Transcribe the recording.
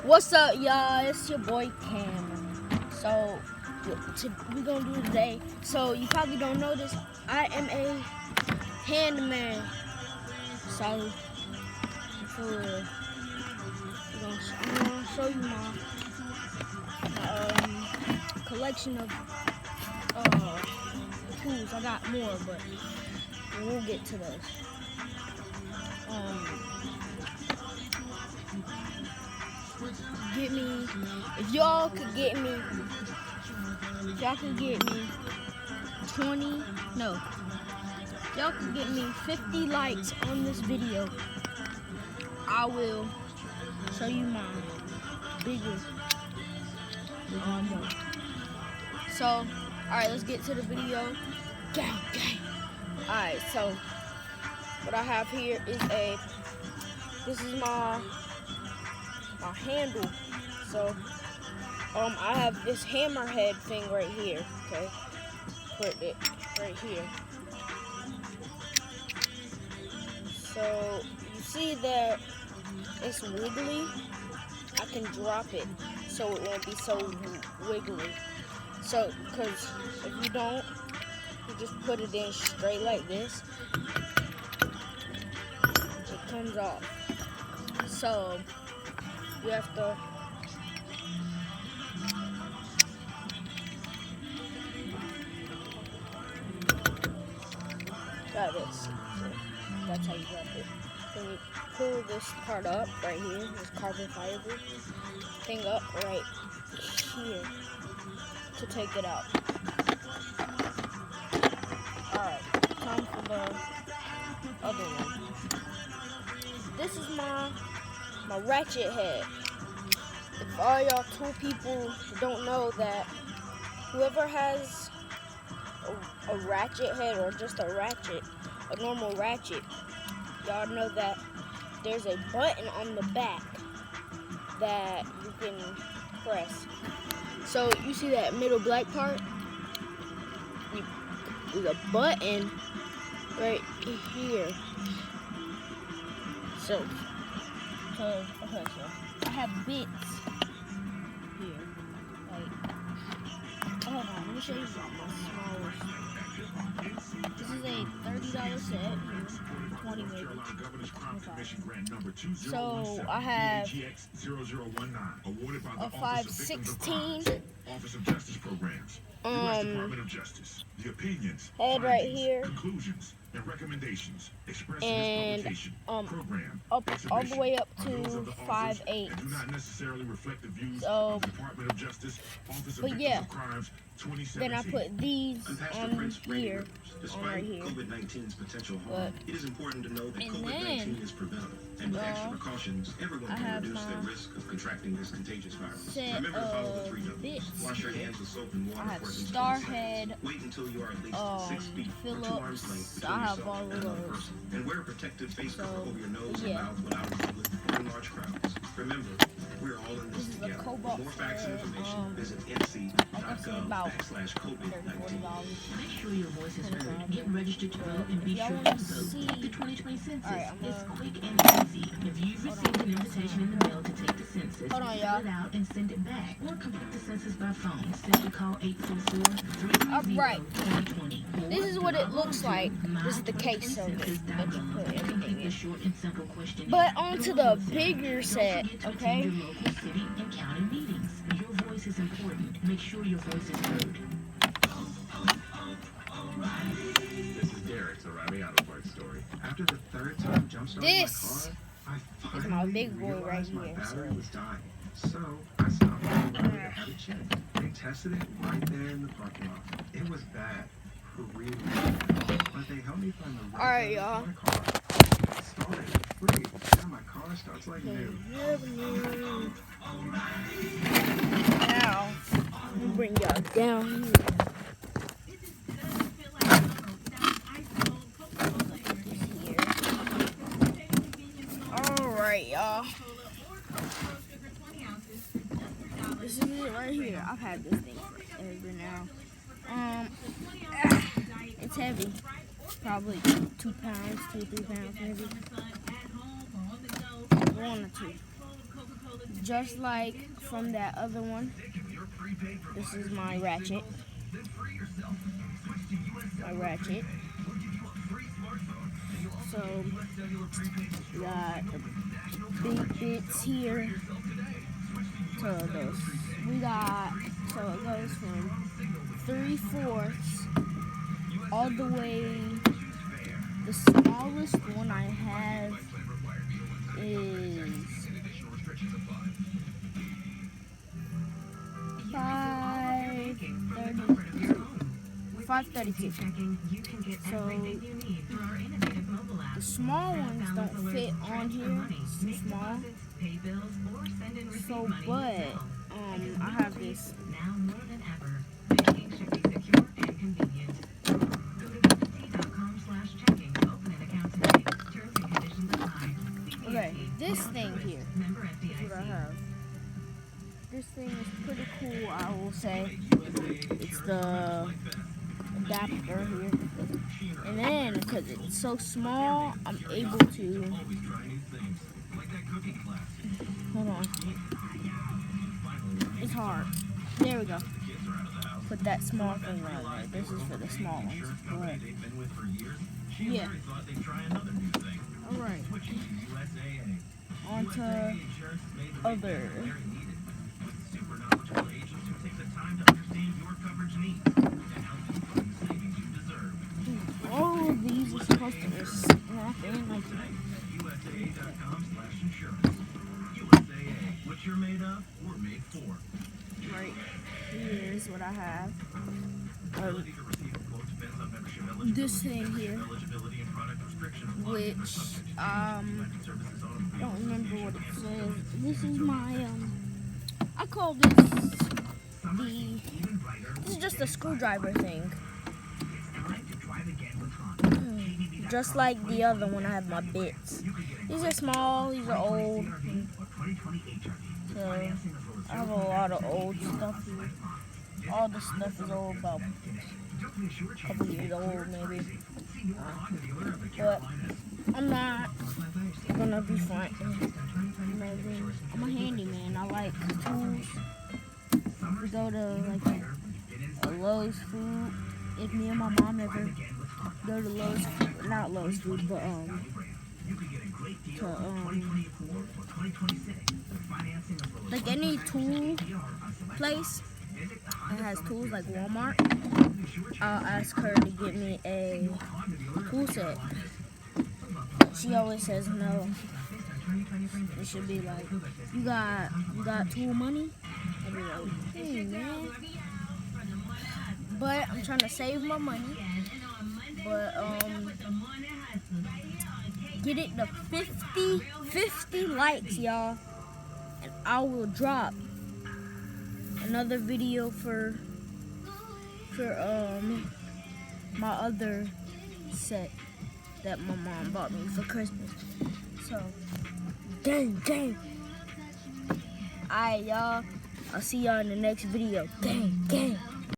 What's up, y'all? It's your boy Cam. So, what we gonna do today? So, you probably don't know this. I am a handyman. So, for real, I'm gonna show you my collection of tools. I got more, but we'll get to those. Get me, if y'all can get me 20, no, y'all can get me 50 likes on this video, I will show you my bigger one. So, alright, let's get to the video. Gang. Alright, so what I have here is this is my handle. So I have this hammerhead thing right here, okay? Put it right here. So you see that it's wiggly. I can drop it so it won't be so wiggly. So, because if you don't, you just put it in straight like this, it comes off. So you have to got this. So that's how you drop it. Then you pull this part up right here, this carbon fiber thing up right here to take it out. Alright, time for the other one. This is my ratchet head. If all y'all tool people don't know that, whoever has a ratchet head or just a normal ratchet, y'all know that there's a button on the back that you can press. So you see that middle black part? There's a button right here. So I have bits here. Like, hold on, let me show you my smallest. This is a $30 set, 20 maybe. So I have a 5/16 head right here, and up all the way up to 5/8. So, but yeah, then I put these on here, right here. But, it is important to know that COVID-19 is preventable, and with extra precautions, everyone can reduce their risk of contracting this contagious virus. Remember to follow the 3 W's. Wash your hands with soap and water. I have Starhead, Wait until you are at least 6 feet or 2 arms length Phillips. between I have yourself all and of another those. person. And wear a protective face cover over your nose and mouth when out in public or in large crowds. Remember, we're all in this together. For more facts and information, visit nc.gov/COVID-19. Make sure your voice is heard. Get registered to vote and be sure to vote. The 2020 census is quick and easy. If you've received an invitation in the mail to take the census, fill it out and send it back. Or complete the census by phone. Simply call 844-330-2020. This is what it looks like. This is the case of it that you put everything in. But onto the bigger set, okay? Your local city and county meetings. Your voice is important. Make sure your voice is heard. This is Derek's O'Reilly Auto Parts story. After the third time jump-starting my car, I is my finally big boy right realized my here. battery was dying. So I stopped by to have it checked. They tested it right there in the parking lot. It was bad, for real bad. But they helped me find the right y'all. for my car. Started free. Now my car starts like new. Now, let me bring y'all down here. Alright, y'all. This is it right here. I've had this thing forever now. It's heavy. Probably 2 pounds, 2 or 3 pounds maybe. 1 or 2. just like from that other one. This is my ratchet. So we got the big bits here to those. So it goes from 3/4 all the way. The smallest one I have is 532. So the small ones don't fit on here. It's too small. So, but I have this. Now more than ever, banking should be secure and convenient. Go to BT.com/checking to open an account today. Terms and conditions apply. Okay, this thing here Member is what I FDIC. have. This thing is pretty cool, I will say. It's the adapter here. And then, because it's so small, I'm able to... Hold on. It's hard. There we go. Put that small thing right there. This is for the small ones. But, yeah. Alright. On to other. All of these are supposed to snap in like What you're made of, we're made for. right. Here's what I have. Ability to receive a quote depends on membership eligibility. This thing here, Eligibility and product restrictions apply. which Services automobile. don't remember what it says. This is my I call this this is just a screwdriver thing. Just like the other one, I have my bits. These are small, these are old. So I have a lot of old stuff here. All the stuff is old, about a couple years old maybe. But I'm not gonna be frank. I'm a handyman. I like tools. We go to like a Lowe's food. If me and my mom ever go to Lowe's, not Lowe's food, but like any tool place that has tools like Walmart, I'll ask her to get me a tool set. She always says no. It should be like, you got tool money? I'll be like, hey man. But I'm trying to save my money. But get it to 50 likes, y'all, and I will drop another video for my other set that my mom bought me for Christmas. So gang. Alright, y'all, I'll see y'all in the next video. Gang.